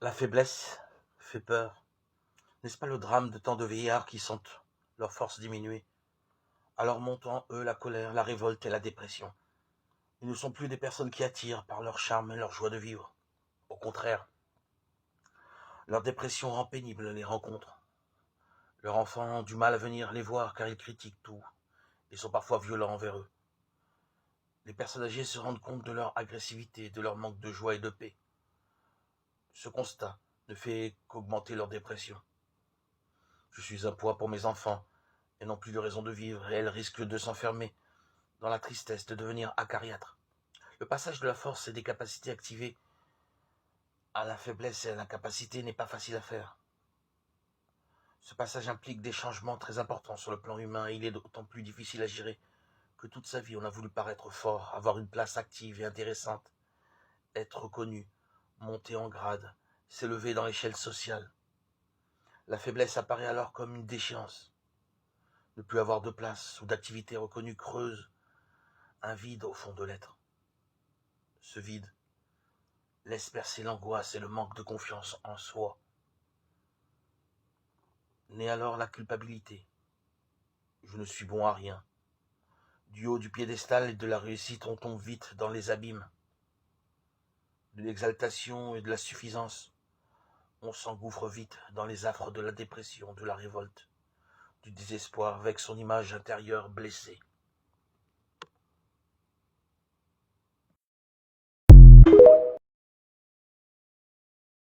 La faiblesse fait peur. N'est-ce pas le drame de tant de vieillards qui sentent leur force diminuer? Alors montent en eux la colère, la révolte et la dépression. Ils ne sont plus des personnes qui attirent par leur charme et leur joie de vivre. Au contraire, leur dépression rend pénibles les rencontres. Leurs enfants ont du mal à venir les voir car ils critiquent tout et sont parfois violents envers eux. Les personnes âgées se rendent compte de leur agressivité, de leur manque de joie et de paix. Ce constat ne fait qu'augmenter leur dépression. Je suis un poids pour mes enfants et n'ont plus de raison de vivre et elles risquent de s'enfermer dans la tristesse, de devenir acariâtres. Le passage de la force et des capacités activées à la faiblesse et à l'incapacité n'est pas facile à faire. Ce passage implique des changements très importants sur le plan humain et il est d'autant plus difficile à gérer que toute sa vie on a voulu paraître fort, avoir une place active et intéressante, être reconnu, monter en grade, s'élever dans l'échelle sociale. La faiblesse apparaît alors comme une déchéance. Ne plus avoir de place ou d'activité reconnue creuse un vide au fond de l'être. Ce vide laisse percer l'angoisse et le manque de confiance en soi. Naît alors la culpabilité. Je ne suis bon à rien. Du haut du piédestal et de la réussite, on tombe vite dans les abîmes. De l'exaltation et de la suffisance, on s'engouffre vite dans les affres de la dépression, de la révolte, du désespoir avec son image intérieure blessée.